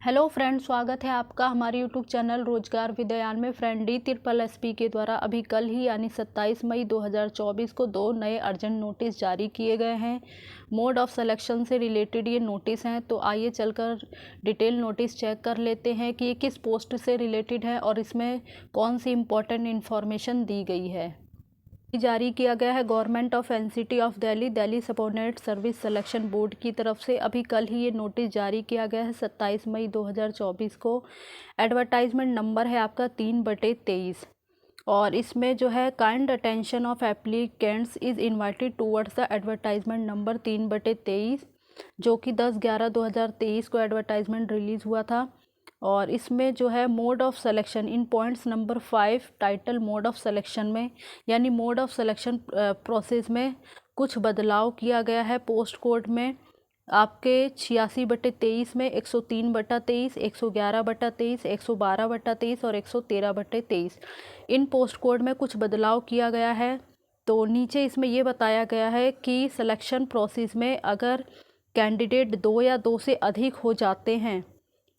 Hello friend, स्वागत है आपका हमारे यूट्यूब चैनल रोजगार विद्यान में। फ्रेंड DSSP के द्वारा अभी कल ही यानी 27 मई 2024 को 2 नए अर्जेंट नोटिस जारी किए गए हैं। मोड ऑफ सिलेक्शन से रिलेटेड ये नोटिस हैं, तो आइए चलकर डिटेल नोटिस चेक कर लेते हैं कि ये किस पोस्ट से रिलेटेड है और इसमें कौन सी इम्पोर्टेंट इन्फॉर्मेशन दी गई है। जारी किया गया है government of NCT of Delhi subordinate service selection board की तरफ से। अभी कल ही ये नोटिस जारी किया गया है 27 मई 2024 को। एडवर्टाइजमेंट नंबर है आपका 3/23 और इसमें जो है kind attention of applicants is invited towards the advertisement number 3/23, जो कि 10/11/2023 को एडवर्टाइजमेंट रिलीज़ हुआ था। और इसमें जो है mode of selection in points number 5 title mode of selection में, यानी मोड ऑफ सिलेक्शन प्रोसेस में कुछ बदलाव किया गया है। पोस्ट कोड में आपके 86/23 में 103/23, 111/23, 112/23 और 113/23 इन पोस्ट कोड में कुछ बदलाव किया गया है। तो नीचे इसमें ये बताया गया है कि सिलेक्शन प्रोसेस में अगर कैंडिडेट 2 या 2 से अधिक हो जाते हैं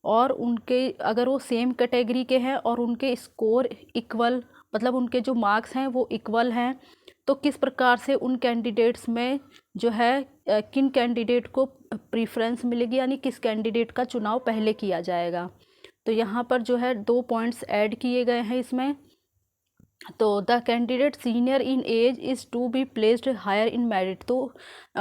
और उनके अगर वो सेम कैटेगरी के हैं और उनके स्कोर इक्वल, मतलब उनके जो मार्क्स हैं वो इक्वल हैं, तो किस प्रकार से उन कैंडिडेट्स में जो है किन कैंडिडेट को प्रीफरेंस मिलेगी, यानी किस कैंडिडेट का चुनाव पहले किया जाएगा। तो यहाँ पर जो है 2 पॉइंट्स ऐड किए गए हैं इसमें। तो the candidate senior in age is to be placed higher in merit. तो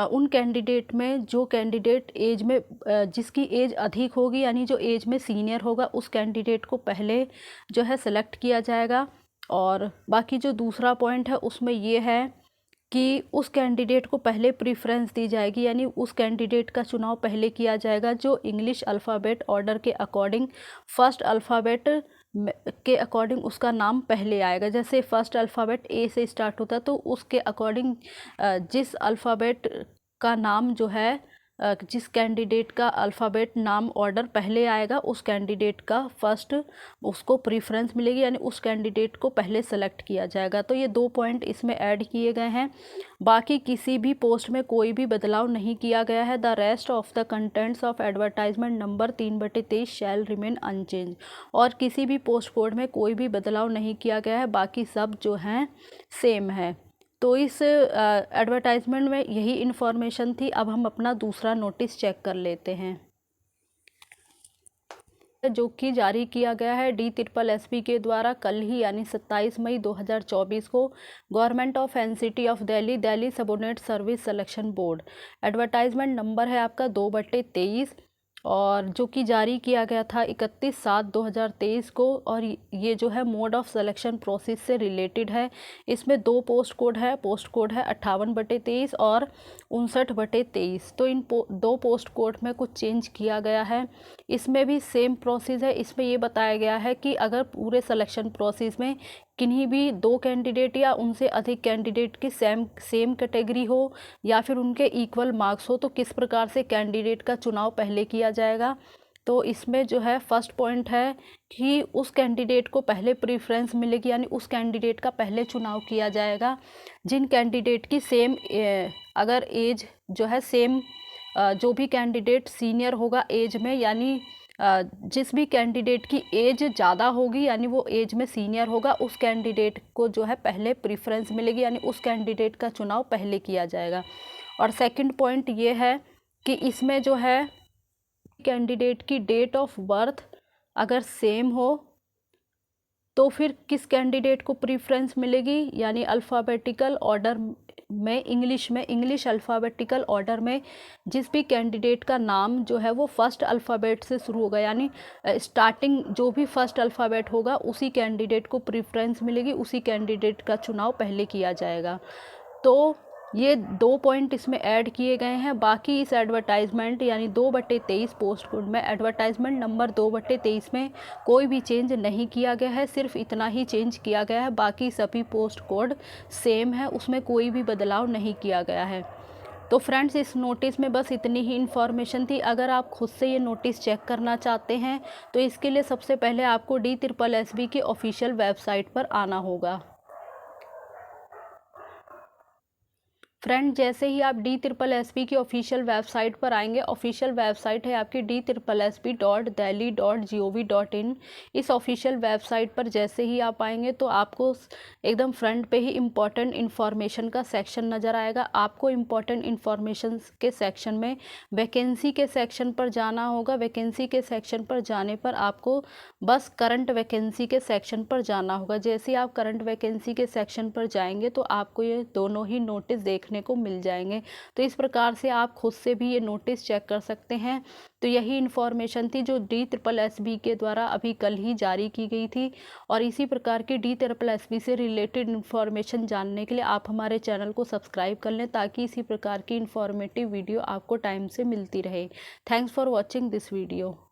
उन कैंडिडेट में जो कैंडिडेट एज में जिसकी एज अधिक होगी, यानी जो एज में सीनियर होगा, उस कैंडिडेट को पहले जो है सेलेक्ट किया जाएगा। और बाकी जो दूसरा पॉइंट है उसमें ये है कि उस कैंडिडेट को पहले प्रीफरेंस दी जाएगी, यानी उस कैंडिडेट का चुनाव पहले किया जाएगा जो इंग्लिश अल्फ़ाबेट ऑर्डर के अकॉर्डिंग फर्स्ट अल्फ़ाबेट के अकॉर्डिंग उसका नाम पहले आएगा। जैसे फर्स्ट अल्फ़ाबेट ए से स्टार्ट होता है तो उसके अकॉर्डिंग जिस अल्फ़ाबेट का नाम जो है जिस कैंडिडेट का अल्फ़ाबेट नाम ऑर्डर पहले आएगा उस कैंडिडेट का फर्स्ट उसको प्रीफरेंस मिलेगी, यानी उस कैंडिडेट को पहले सेलेक्ट किया जाएगा। तो ये 2 पॉइंट इसमें ऐड किए गए हैं। बाकी किसी भी पोस्ट में कोई भी बदलाव नहीं किया गया है। The rest of the contents of advertisement number 3/23 shall remain unchange. और किसी भी पोस्ट कोड में कोई भी बदलाव नहीं किया गया है, बाकी सब जो हैं सेम है। तो इस एडवर्टाइजमेंट में यही इन्फॉर्मेशन थी। अब हम अपना दूसरा नोटिस चेक कर लेते हैं, जो कि जारी किया गया है DSSP के द्वारा कल ही यानी 27 मई 2024 को। Government of NCT of Delhi subordinate service selection board. Advertisement number है आपका 2/23 और जो कि जारी किया गया था 31/7/2023 को। और ये जो है मोड ऑफ सिलेक्शन प्रोसेस से रिलेटेड है। इसमें 2 पोस्ट कोड है। पोस्ट कोड है 58/23 और 59/23। तो इन 2 पोस्ट कोड में कुछ चेंज किया गया है। इसमें भी सेम प्रोसेस है। इसमें ये बताया गया है कि अगर पूरे सिलेक्शन प्रोसेस में किन्हीं भी 2 कैंडिडेट या उनसे अधिक कैंडिडेट की सेम कैटेगरी हो या फिर उनके इक्वल मार्क्स हो, तो किस प्रकार से कैंडिडेट का चुनाव पहले किया जाएगा। तो इसमें जो है फर्स्ट पॉइंट है कि उस कैंडिडेट को पहले प्रीफरेंस मिलेगी, यानी उस कैंडिडेट का पहले चुनाव किया जाएगा जिन कैंडिडेट की सेम अगर एज जो है सेम, जो भी कैंडिडेट सीनियर होगा एज में, यानी जिस भी कैंडिडेट की एज ज़्यादा होगी यानी वो एज में सीनियर होगा, उस कैंडिडेट को जो है पहले प्रीफरेंस मिलेगी, यानी उस कैंडिडेट का चुनाव पहले किया जाएगा। और सेकंड पॉइंट ये है कि इसमें जो है कैंडिडेट की डेट ऑफ बर्थ अगर सेम हो तो फिर किस कैंडिडेट को प्रीफरेंस मिलेगी, यानी अल्फ़ाबेटिकल ऑर्डर में इंग्लिश अल्फ़ाबेटिकल ऑर्डर में जिस भी कैंडिडेट का नाम जो है वो फर्स्ट अल्फ़ाबेट से शुरू होगा, यानी स्टार्टिंग जो भी फर्स्ट अल्फ़ाबेट होगा उसी कैंडिडेट को प्रीफरेंस मिलेगी, उसी कैंडिडेट का चुनाव पहले किया जाएगा। तो ये 2 पॉइंट इसमें ऐड किए गए हैं। बाकी इस एडवर्टाइजमेंट यानी 2/23 पोस्ट कोड में एडवर्टाइजमेंट नंबर 2/23 में कोई भी चेंज नहीं किया गया है, सिर्फ इतना ही चेंज किया गया है। बाकी सभी पोस्ट कोड सेम है, उसमें कोई भी बदलाव नहीं किया गया है। तो फ्रेंड्स, इस नोटिस में बस इतनी ही इन्फॉर्मेशन थी। अगर आप खुद से ये नोटिस चेक करना चाहते हैं तो इसके लिए सबसे पहले आपको DSSP की ऑफिशियल वेबसाइट पर आना होगा। फ्रेंड, जैसे ही आप DSSB की ऑफिशियल वेबसाइट पर आएंगे, ऑफिशियल वेबसाइट है आपकी DSSB.delhi.gov.in। इस ऑफिशियल वेबसाइट पर जैसे ही आप आएंगे तो आपको एकदम फ्रंट पे ही इम्पॉर्टेंट इन्फॉर्मेशन का सेक्शन नज़र आएगा। आपको इम्पॉर्टेंट इन्फॉर्मेशन के सेक्शन में वैकेंसी के सेक्शन पर जाना होगा। वैकेंसी के सेक्शन पर जाने पर आपको बस करंट वैकेंसी के सेक्शन पर जाना होगा। जैसे ही आप करंट वैकेंसी के सेक्शन पर जाएंगे तो आपको ये दोनों ही नोटिस देखने को मिल जाएंगे। तो इस प्रकार से आप खुद से भी ये नोटिस चेक कर सकते हैं। तो यही इन्फॉर्मेशन थी जो DSSB के द्वारा अभी कल ही जारी की गई थी। और इसी प्रकार की DSSB से रिलेटेड इन्फॉर्मेशन जानने के लिए आप हमारे चैनल को सब्सक्राइब कर लें, ताकि इसी प्रकार की इन्फॉर्मेटिव वीडियो आपको टाइम से मिलती रहे। Thanks for watching this video.